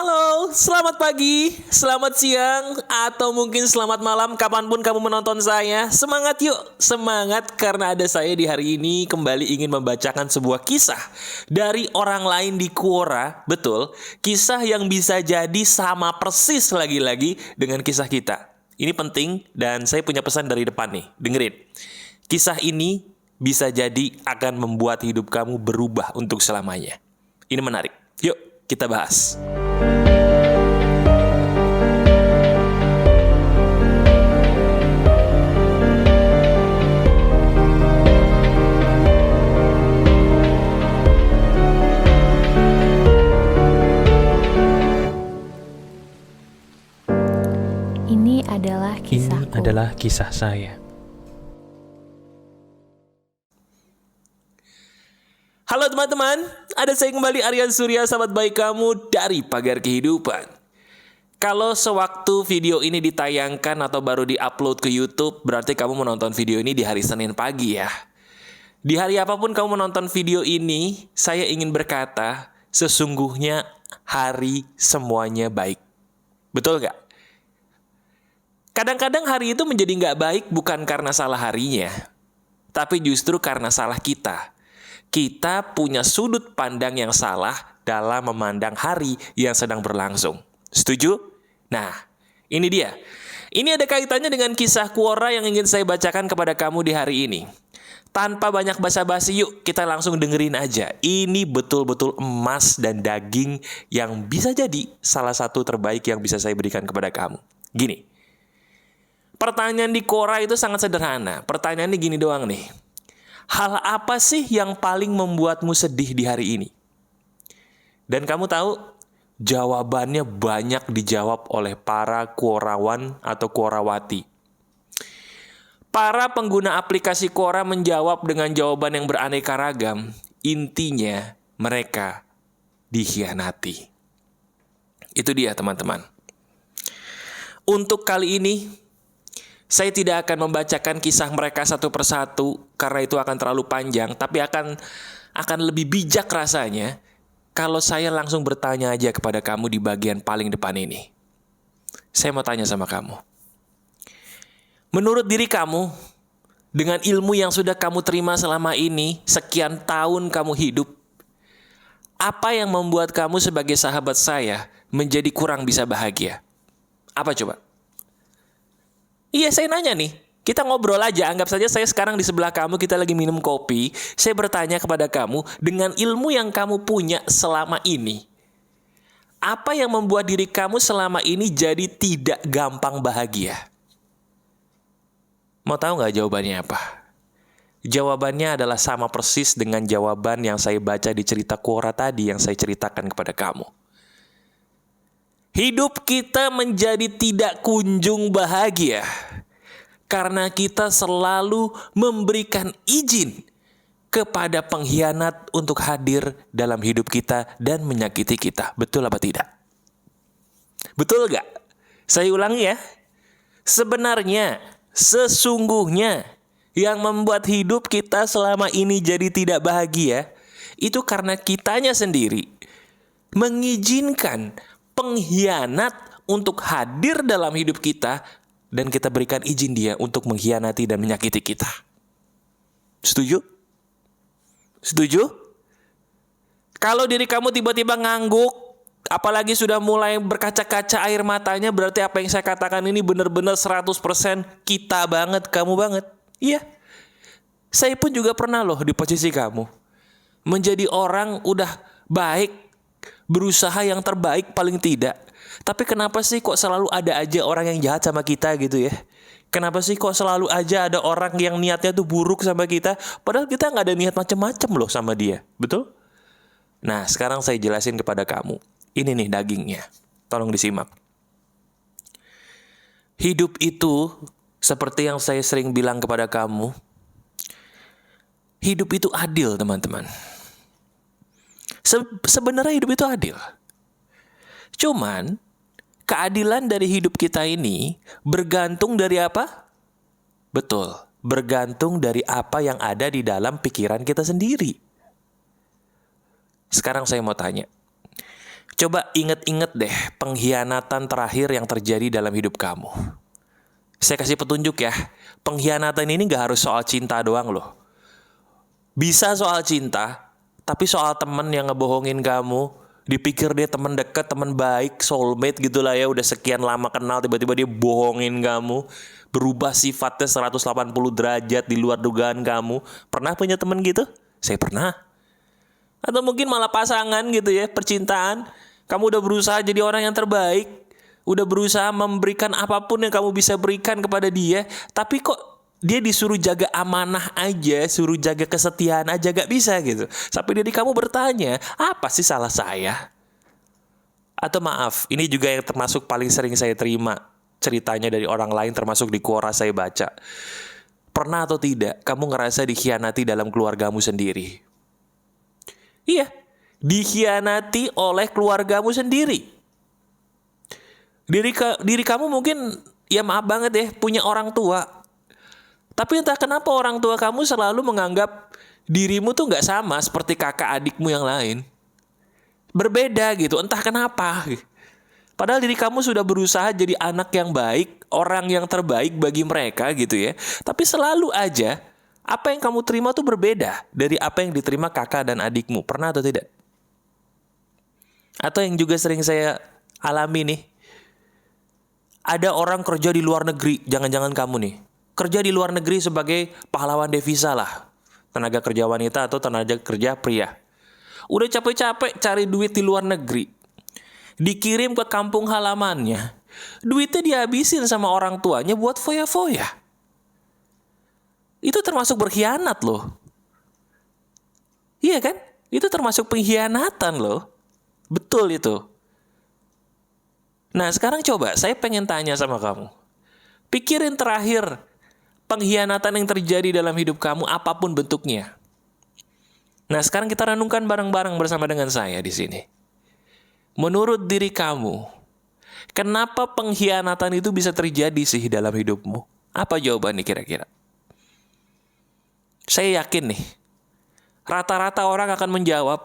Halo, selamat pagi, selamat siang, atau mungkin selamat malam kapanpun kamu menonton saya. Semangat yuk, semangat karena ada saya di hari ini kembali ingin membacakan sebuah kisah dari orang lain di Quora. Betul, kisah yang bisa jadi sama persis lagi-lagi dengan kisah kita. Ini penting dan saya punya pesan dari depan nih, dengerin. Kisah ini bisa jadi akan membuat hidup kamu berubah untuk selamanya. Ini menarik, yuk kita bahas. Ini adalah kisahku. Ini adalah kisah saya. Halo teman-teman, ada saya kembali Aryan Surya, sahabat baik kamu dari Pagar Kehidupan. Kalau sewaktu video ini ditayangkan atau baru diupload ke YouTube, berarti kamu menonton video ini di hari Senin pagi ya. Di hari apapun kamu menonton video ini, saya ingin berkata, sesungguhnya hari semuanya baik. Betul gak? Kadang-kadang hari itu menjadi nggak baik bukan karena salah harinya, tapi justru karena salah kita. Kita punya sudut pandang yang salah dalam memandang hari yang sedang berlangsung. Setuju? Nah, ini dia. Ini ada kaitannya dengan kisah Quora yang ingin saya bacakan kepada kamu di hari ini. Tanpa banyak basa-basi, yuk kita langsung dengerin aja. Ini betul-betul emas dan daging yang bisa jadi salah satu terbaik yang bisa saya berikan kepada kamu. Gini. Pertanyaan di Quora itu sangat sederhana. Pertanyaannya gini doang nih. Hal apa sih yang paling membuatmu sedih di hari ini? Dan kamu tahu, jawabannya banyak dijawab oleh para Quorawan atau Quorawati. Para pengguna aplikasi Quora menjawab dengan jawaban yang beraneka ragam. Intinya, mereka dikhianati. Itu dia teman-teman. Untuk kali ini, saya tidak akan membacakan kisah mereka satu persatu karena itu akan terlalu panjang, tapi akan lebih bijak rasanya kalau saya langsung bertanya aja kepada kamu di bagian paling depan ini. Saya mau tanya sama kamu. Menurut diri kamu, dengan ilmu yang sudah kamu terima selama ini, sekian tahun kamu hidup, apa yang membuat kamu sebagai sahabat saya menjadi kurang bisa bahagia? Apa coba? Iya, saya nanya nih. Kita ngobrol aja, anggap saja saya sekarang di sebelah kamu, kita lagi minum kopi. Saya bertanya kepada kamu, dengan ilmu yang kamu punya selama ini, apa yang membuat diri kamu selama ini jadi tidak gampang bahagia? Mau tahu nggak jawabannya apa? Jawabannya adalah sama persis dengan jawaban yang saya baca di cerita Quora tadi yang saya ceritakan kepada kamu. Hidup kita menjadi tidak kunjung bahagia karena kita selalu memberikan izin kepada pengkhianat untuk hadir dalam hidup kita dan menyakiti kita. Betul apa tidak? Betul gak? Saya ulangi ya. Sebenarnya, sesungguhnya yang membuat hidup kita selama ini jadi tidak bahagia itu karena kitanya sendiri mengizinkan pengkhianat untuk hadir dalam hidup kita dan kita berikan izin dia untuk mengkhianati dan menyakiti kita. Setuju? Setuju? Kalau diri kamu tiba-tiba ngangguk, apalagi sudah mulai berkaca-kaca air matanya, berarti apa yang saya katakan ini benar-benar 100% kita banget, kamu banget. Iya. Saya pun juga pernah loh di posisi kamu. Menjadi orang udah baik, berusaha yang terbaik paling tidak. Tapi kenapa sih kok selalu ada aja orang yang jahat sama kita gitu ya? Kenapa sih kok selalu aja ada orang yang niatnya tuh buruk sama kita? Padahal kita gak ada niat macam-macam loh sama dia. Betul? Nah, sekarang saya jelasin kepada kamu. Ini nih dagingnya. Tolong disimak. Hidup itu, seperti yang saya sering bilang kepada kamu, hidup itu adil, teman-teman. Sebenarnya hidup itu adil. Cuman, keadilan dari hidup kita ini bergantung dari apa? Betul, bergantung dari apa yang ada di dalam pikiran kita sendiri. Sekarang saya mau tanya. Coba inget-inget deh pengkhianatan terakhir yang terjadi dalam hidup kamu. Saya kasih petunjuk ya. Pengkhianatan ini gak harus soal cinta doang loh. Bisa soal cinta, tapi soal temen yang ngebohongin kamu. Dipikir dia temen deket, temen baik, soulmate gitu lah ya. Udah sekian lama kenal, tiba-tiba dia bohongin kamu. Berubah sifatnya 180 derajat di luar dugaan kamu. Pernah punya temen gitu? Saya pernah. Atau mungkin malah pasangan gitu ya, percintaan. Kamu udah berusaha jadi orang yang terbaik, udah berusaha memberikan apapun yang kamu bisa berikan kepada dia, tapi kok dia disuruh jaga amanah aja, suruh jaga kesetiaan aja gak bisa gitu. Sampai diri kamu bertanya, apa sih salah saya? Atau maaf, ini juga yang termasuk paling sering saya terima ceritanya dari orang lain, termasuk di Quora saya baca. Pernah atau tidak kamu ngerasa dikhianati dalam keluargamu sendiri? Iya, dikhianati oleh keluargamu sendiri. Diri kamu mungkin, ya maaf banget ya, punya orang tua. Tapi entah kenapa orang tua kamu selalu menganggap dirimu tuh gak sama seperti kakak adikmu yang lain. Berbeda gitu, entah kenapa. Padahal diri kamu sudah berusaha jadi anak yang baik, orang yang terbaik bagi mereka gitu ya. Tapi selalu aja, apa yang kamu terima tuh berbeda dari apa yang diterima kakak dan adikmu. Pernah atau tidak? Atau yang juga sering saya alami nih, ada orang kerja di luar negeri, jangan-jangan kamu nih, kerja di luar negeri sebagai pahlawan devisa lah, tenaga kerja wanita atau tenaga kerja pria. Udah capek-capek cari duit di luar negeri, dikirim ke kampung halamannya, duitnya dihabisin sama orang tuanya buat foya-foya. Itu termasuk berkhianat loh. Iya kan? Itu termasuk pengkhianatan loh. Betul itu. Nah sekarang coba saya pengen tanya sama kamu. Pikirin terakhir pengkhianatan yang terjadi dalam hidup kamu apapun bentuknya. Nah sekarang kita renungkan bareng-bareng bersama dengan saya di sini. Menurut diri kamu, kenapa pengkhianatan itu bisa terjadi sih dalam hidupmu? Apa jawabannya kira-kira? Saya yakin nih, rata-rata orang akan menjawab,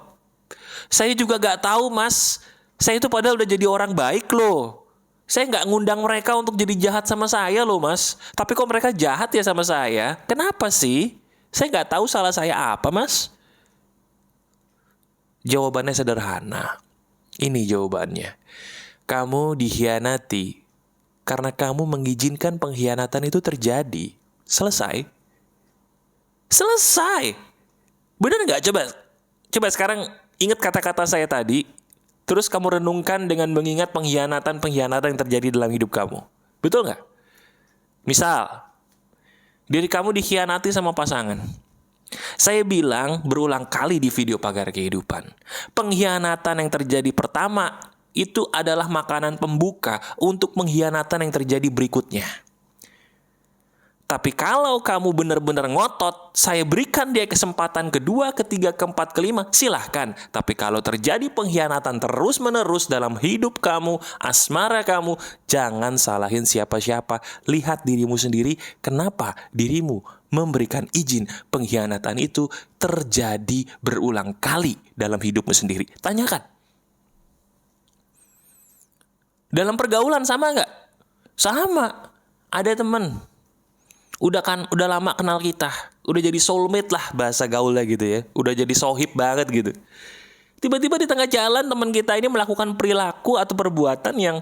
saya juga gak tahu mas, saya itu padahal udah jadi orang baik loh. Saya gak ngundang mereka untuk jadi jahat sama saya loh mas. Tapi kok mereka jahat ya sama saya? Kenapa sih? Saya gak tahu salah saya apa mas? Jawabannya sederhana. Ini jawabannya. Kamu dikhianati karena kamu mengizinkan pengkhianatan itu terjadi. Selesai. Selesai. Benar nggak? Coba sekarang ingat kata-kata saya tadi. Terus kamu renungkan dengan mengingat pengkhianatan yang terjadi dalam hidup kamu. Betul nggak? Misal, diri kamu dikhianati sama pasangan. Saya bilang berulang kali di video Pagar Kehidupan. Pengkhianatan yang terjadi pertama itu adalah makanan pembuka untuk pengkhianatan yang terjadi berikutnya. Tapi kalau kamu benar-benar ngotot, saya berikan dia kesempatan kedua, ketiga, keempat, kelima, silahkan. Tapi kalau terjadi pengkhianatan terus-menerus dalam hidup kamu, asmara kamu, jangan salahin siapa-siapa. Lihat dirimu sendiri, kenapa dirimu memberikan izin pengkhianatan itu terjadi berulang kali dalam hidupmu sendiri. Tanyakan. Dalam pergaulan sama nggak? Sama. Ada teman. Udah lama kenal kita, udah jadi soulmate lah bahasa gaulnya gitu ya, udah jadi sohib banget gitu. Tiba-tiba di tengah jalan teman kita ini melakukan perilaku atau perbuatan yang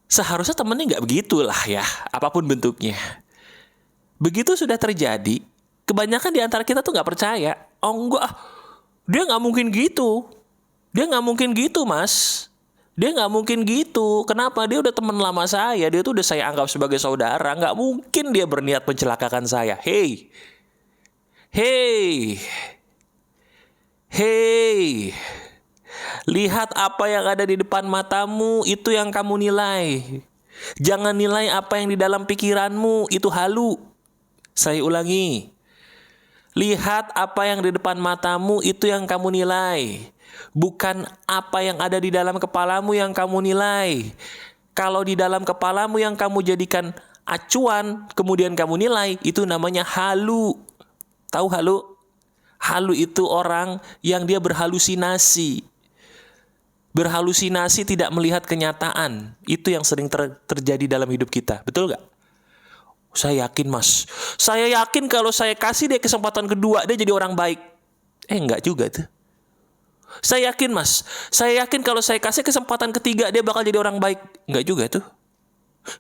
seharusnya temennya nggak begitulah ya, apapun bentuknya. Begitu sudah terjadi, kebanyakan di antara kita tuh nggak percaya. Oh enggak, dia nggak mungkin gitu, mas. Dia nggak mungkin gitu. Kenapa? Dia udah teman lama saya. Dia tuh udah saya anggap sebagai saudara. Nggak mungkin dia berniat mencelakakan saya. Hey. Lihat apa yang ada di depan matamu. Itu yang kamu nilai. Jangan nilai apa yang di dalam pikiranmu. Itu halu. Saya ulangi. Lihat apa yang di depan matamu. Itu yang kamu nilai. Bukan apa yang ada di dalam kepalamu yang kamu nilai. Kalau di dalam kepalamu yang kamu jadikan acuan, kemudian kamu nilai, itu namanya halu. Tahu halu? Halu itu orang yang dia berhalusinasi. berhalusinasi, tidak melihat kenyataan. Itu yang sering terjadi dalam hidup kita. Betul gak? Saya yakin mas, saya yakin kalau saya kasih dia kesempatan kedua, dia jadi orang baik. Enggak juga tuh. Saya yakin mas, saya yakin kalau saya kasih kesempatan ketiga, dia bakal jadi orang baik. Enggak juga tuh.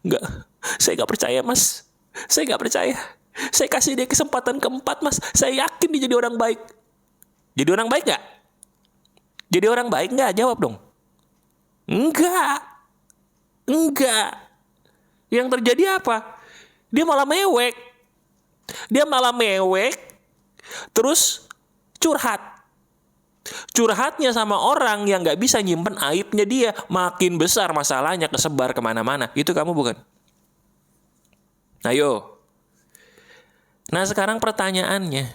Enggak, saya gak percaya mas. Saya gak percaya. Saya kasih dia kesempatan keempat mas, saya yakin dia jadi orang baik. Jadi orang baik gak? Jadi orang baik gak? Jawab dong. Enggak. Yang terjadi apa? Dia malah mewek. Terus curhat. Curhatnya sama orang yang gak bisa nyimpen aibnya dia. Makin besar masalahnya, kesebar kemana-mana. Itu kamu bukan? Ayo. Nah sekarang pertanyaannya,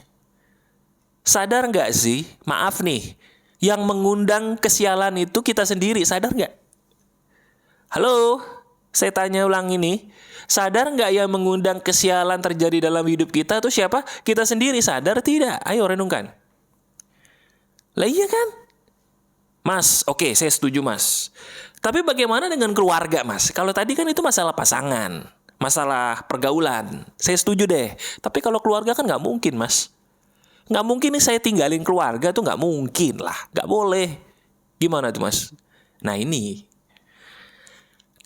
sadar gak sih, maaf nih, yang mengundang kesialan itu kita sendiri, sadar gak? Halo, saya tanya ulang ini, sadar gak yang mengundang kesialan terjadi dalam hidup kita itu siapa? Kita sendiri, sadar tidak? Ayo renungkan. Lah iya kan? Mas, oke, saya setuju mas. Tapi bagaimana dengan keluarga mas? Kalau tadi kan itu masalah pasangan, masalah pergaulan, saya setuju deh. Tapi kalau keluarga kan gak mungkin mas. Gak mungkin nih saya tinggalin keluarga tuh, gak mungkin lah. Gak boleh. Gimana tuh mas? Nah ini,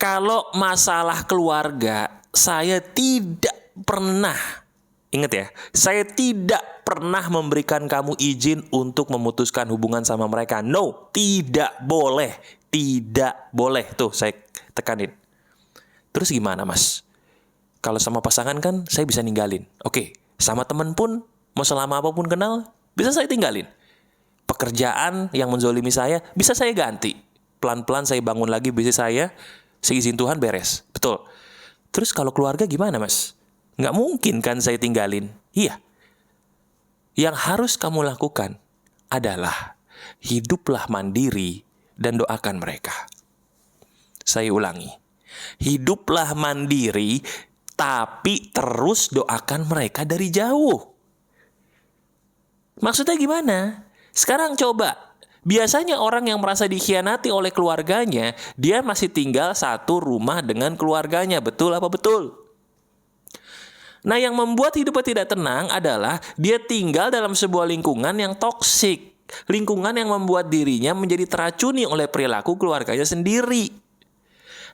kalau masalah keluarga, saya tidak pernah, ingat ya, saya tidak pernah memberikan kamu izin untuk memutuskan hubungan sama mereka. No, tidak boleh. Tidak boleh. Tuh saya tekanin. Terus gimana mas? Kalau sama pasangan kan saya bisa ninggalin. Oke, sama temen pun, mau selama apapun kenal, bisa saya tinggalin. Pekerjaan yang menzolimi saya, bisa saya ganti. Pelan-pelan saya bangun lagi bisnis saya, seizin Tuhan beres. Betul. Terus kalau keluarga gimana mas? Nggak mungkin kan saya tinggalin. Iya. Yang harus kamu lakukan adalah hiduplah mandiri dan doakan mereka. Saya ulangi. Hiduplah mandiri, tapi terus doakan mereka dari jauh. Maksudnya gimana? Sekarang coba, biasanya orang yang merasa dikhianati oleh keluarganya, dia masih tinggal satu rumah dengan keluarganya. Betul apa betul? Nah, yang membuat hidupnya tidak tenang adalah dia tinggal dalam sebuah lingkungan yang toksik. Lingkungan yang membuat dirinya menjadi teracuni oleh perilaku keluarganya sendiri.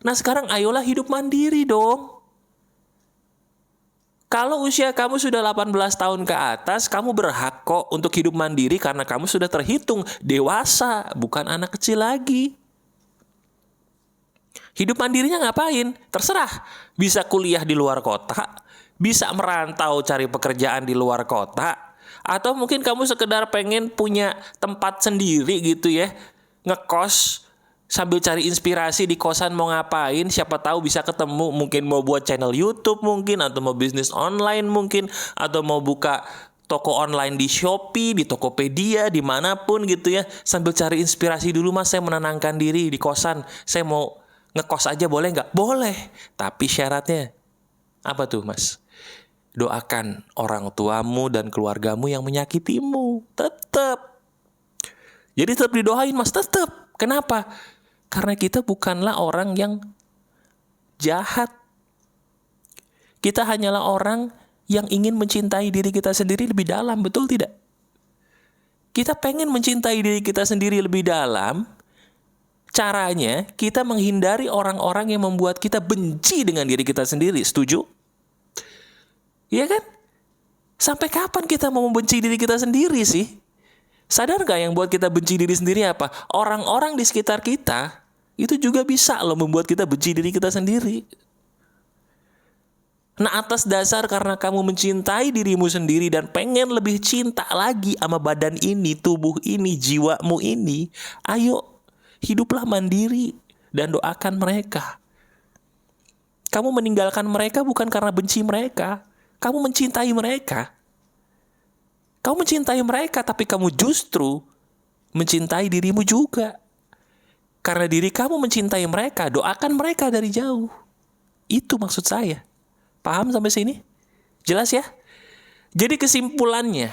Nah, sekarang ayolah hidup mandiri dong. Kalau usia kamu sudah 18 tahun ke atas, kamu berhak kok untuk hidup mandiri karena kamu sudah terhitung dewasa, bukan anak kecil lagi. Hidup mandirinya ngapain? Terserah. Bisa kuliah di luar kota, bisa merantau cari pekerjaan di luar kota, atau mungkin kamu sekedar pengen punya tempat sendiri gitu ya, ngekos sambil cari inspirasi di kosan mau ngapain, siapa tahu bisa ketemu, mungkin mau buat channel YouTube mungkin, atau mau bisnis online mungkin, atau mau buka toko online di Shopee, di Tokopedia, dimanapun gitu ya, sambil cari inspirasi dulu. Mas, saya menenangkan diri di kosan, saya mau ngekos aja boleh nggak? Boleh, tapi syaratnya apa tuh mas? Doakan orang tuamu dan keluargamu yang menyakitimu, tetap. Jadi tetap didoain mas, tetap. Kenapa? Karena kita bukanlah orang yang jahat. Kita hanyalah orang yang ingin mencintai diri kita sendiri lebih dalam, betul tidak? Kita pengen mencintai diri kita sendiri lebih dalam. Caranya kita menghindari orang-orang yang membuat kita benci dengan diri kita sendiri. Setuju? Iya kan? Sampai kapan kita mau membenci diri kita sendiri sih? Sadar gak yang buat kita benci diri sendiri apa? Orang-orang di sekitar kita itu juga bisa loh membuat kita benci diri kita sendiri. Nah, atas dasar karena kamu mencintai dirimu sendiri dan pengen lebih cinta lagi sama badan ini, tubuh ini, jiwamu ini, ayo hiduplah mandiri dan doakan mereka. Kamu meninggalkan mereka bukan karena benci mereka. Kamu mencintai mereka. Kamu mencintai mereka, tapi kamu justru mencintai dirimu juga. Karena diri kamu mencintai mereka, doakan mereka dari jauh. Itu maksud saya. Paham sampai sini? Jelas ya? Jadi kesimpulannya,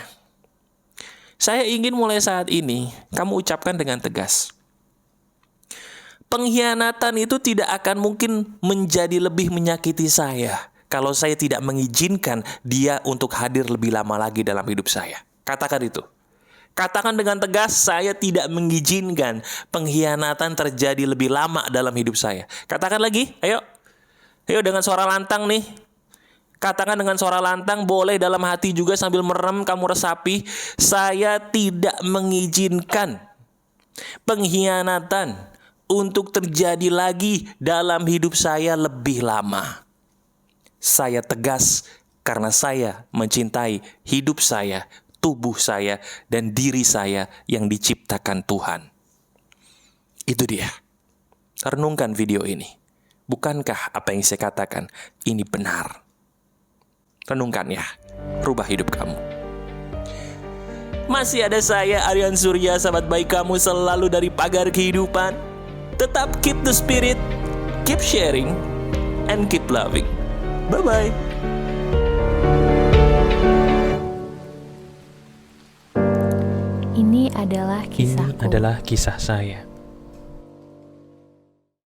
saya ingin mulai saat ini kamu ucapkan dengan tegas. Pengkhianatan itu tidak akan mungkin menjadi lebih menyakiti saya kalau saya tidak mengizinkan dia untuk hadir lebih lama lagi dalam hidup saya. Katakan itu. Katakan dengan tegas, saya tidak mengizinkan pengkhianatan terjadi lebih lama dalam hidup saya. Katakan lagi, ayo. Ayo dengan suara lantang nih. Katakan dengan suara lantang, boleh dalam hati juga sambil merem kamu resapi. Saya tidak mengizinkan pengkhianatan untuk terjadi lagi dalam hidup saya lebih lama. Saya tegas karena saya mencintai hidup saya, tubuh saya, dan diri saya yang diciptakan Tuhan. Itu dia. Renungkan video ini. Bukankah apa yang saya katakan ini benar? Renungkan ya. Rubah hidup kamu. Masih ada saya, Aryan Surya, sahabat baik kamu selalu dari Pagar Kehidupan. Tetap keep the spirit, keep sharing, and keep loving. Bye-bye. Ini adalah kisahku. Ini adalah kisah saya.